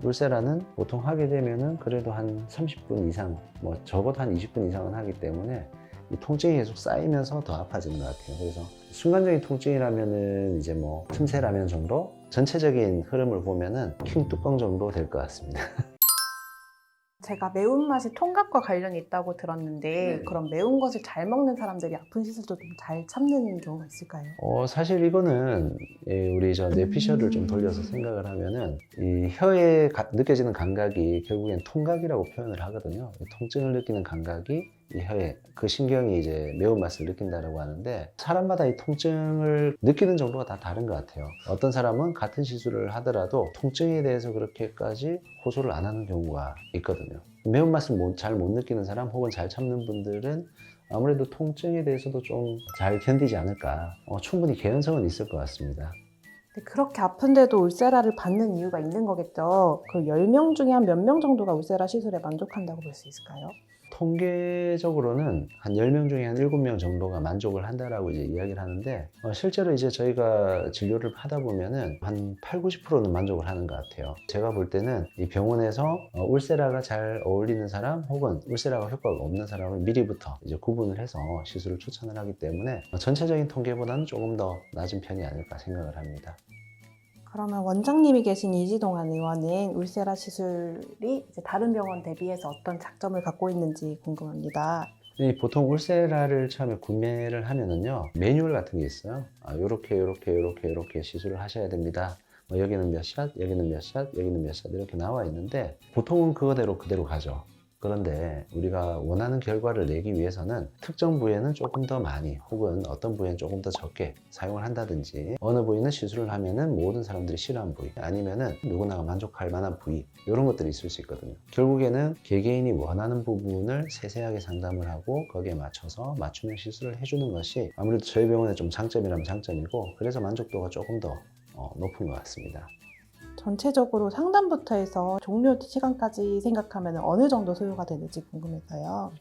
울세라는 보통 하게 되면은 그래도 한 30분 이상, 뭐 적어도 한 20분 이상은 하기 때문에 이 통증이 계속 쌓이면서 더 아파지는 것 같아요. 그래서 순간적인 통증이라면은 이제 뭐 틈새 라면 정도, 전체적인 흐름을 보면은 킹 뚜껑 정도 될 것 같습니다. 제가 매운맛이 통각과 관련이 있다고 들었는데 그럼 매운 것을 잘 먹는 사람들이 아픈 시술도 좀 잘 참는 경우가 있을까요? 사실 이거는 우리 저 뇌피셜을 좀 돌려서 생각을 하면은 이 혀에 느껴지는 감각이 결국엔 통각이라고 표현을 하거든요. 이 통증을 느끼는 감각이 이 혀에 그 신경이 이제 매운맛을 느낀다라고 하는데 사람마다 이 통증을 느끼는 정도가 다 다른 것 같아요. 어떤 사람은 같은 시술을 하더라도 통증에 대해서 그렇게까지 호소를 안 하는 경우가 있거든요. 매운맛을 잘 못 느끼는 사람 혹은 잘 참는 분들은 아무래도 통증에 대해서도 좀 잘 견디지 않을까. 충분히 개연성은 있을 것 같습니다. 근데 그렇게 아픈데도 울세라를 받는 이유가 있는 거겠죠. 그 10명 중에 한 몇 명 정도가 울세라 시술에 만족한다고 볼 수 있을까요? 통계적으로는 한 10명 중에 한 7명 정도가 만족을 한다라고 이제 이야기를 하는데, 실제로 이제 저희가 진료를 하다 보면은 한 8, 90%는 만족을 하는 것 같아요. 제가 볼 때는 이 병원에서 울세라가 잘 어울리는 사람 혹은 울세라가 효과가 없는 사람을 미리부터 이제 구분을 해서 시술을 추천을 하기 때문에 전체적인 통계보다는 조금 더 낮은 편이 아닐까 생각을 합니다. 그러면 원장님이 계신 이지동안 의원은 울세라 시술이 이제 다른 병원 대비해서 어떤 장점을 갖고 있는지 궁금합니다. 이 보통 울세라를 처음에 구매를 하면은요, 매뉴얼 같은 게 있어요. 요렇게 시술을 하셔야 됩니다. 뭐 여기는 몇 샷, 여기는 몇 샷, 여기는 몇 샷 이렇게 나와 있는데 보통은 그거대로 그대로 가죠. 그런데 우리가 원하는 결과를 내기 위해서는 특정 부위에는 조금 더 많이 혹은 어떤 부위는 조금 더 적게 사용을 한다든지, 어느 부위는 시술을 하면은 모든 사람들이 싫어하는 부위, 아니면은 누구나가 만족할 만한 부위, 이런 것들이 있을 수 있거든요. 결국에는 개개인이 원하는 부분을 세세하게 상담을 하고 거기에 맞춰서 맞춤형 시술을 해주는 것이 아무래도 저희 병원의 좀 장점이라면 장점이고, 그래서 만족도가 조금 더 높은 것 같습니다. 전체적으로 상담부터 해서 종료 시간까지 생각하면 어느 정도 소요가 되는지 궁금해서요.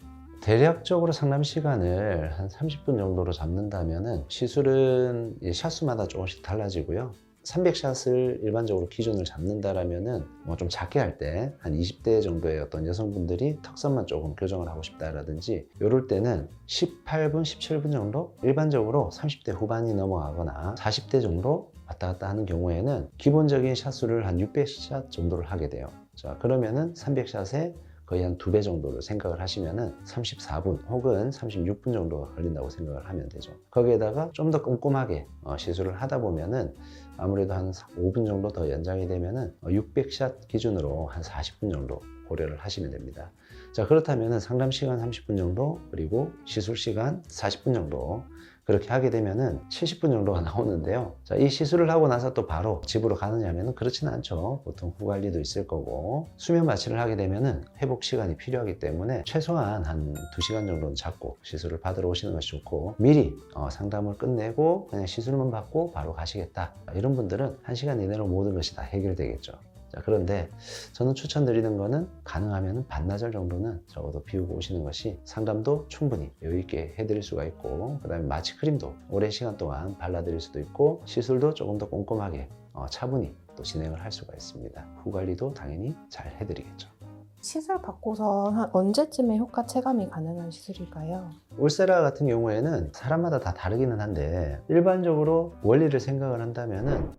대략적으로 상담 시간을 한 30분 정도로 잡는다면은 시술은 샷수마다 조금씩 달라지고요. 300샷을 일반적으로 기준을 잡는다라면은 뭐 좀 작게 할 때 한 20대 정도의 어떤 여성분들이 턱선만 조금 교정을 하고 싶다라든지, 이럴 때는 18분, 17분 정도, 일반적으로 30대 후반이 넘어가거나 40대 정도 왔다 갔다 하는 경우에는 기본적인 샷수를 한 600샷 정도를 하게 돼요. 자, 그러면은 300샷에 거의 한 2배 정도를 생각을 하시면은 34분 혹은 36분 정도가 걸린다고 생각을 하면 되죠. 거기에다가 좀 더 꼼꼼하게 시술을 하다 보면은 아무래도 한 5분 정도 더 연장이 되면은 600샷 기준으로 한 40분 정도 고려를 하시면 됩니다. 자, 그렇다면은 상담 시간 30분 정도, 그리고 시술 시간 40분 정도, 그렇게 하게 되면은 70분 정도가 나오는데요. 자, 이 시술을 하고 나서 또 바로 집으로 가느냐 하면은 그렇지는 않죠. 보통 후관리도 있을 거고, 수면 마취를 하게 되면은 회복 시간이 필요하기 때문에 최소한 한 2시간 정도는 잡고 시술을 받으러 오시는 것이 좋고, 미리 상담을 끝내고 그냥 시술만 받고 바로 가시겠다, 이런 분들은 1시간 이내로 모든 것이 다 해결되겠죠. 자, 그런데 저는 추천드리는 거는 가능하면 반나절 정도는 적어도 비우고 오시는 것이 상담도 충분히 여유 있게 해드릴 수가 있고, 그 다음에 마취 크림도 오랜 시간 동안 발라드릴 수도 있고, 시술도 조금 더 꼼꼼하게 차분히 또 진행을 할 수가 있습니다. 후 관리도 당연히 잘 해드리겠죠. 시술 받고서 한 언제쯤에 효과 체감이 가능한 시술일까요? 울세라 같은 경우에는 사람마다 다 다르기는 한데, 일반적으로 원리를 생각을 한다면은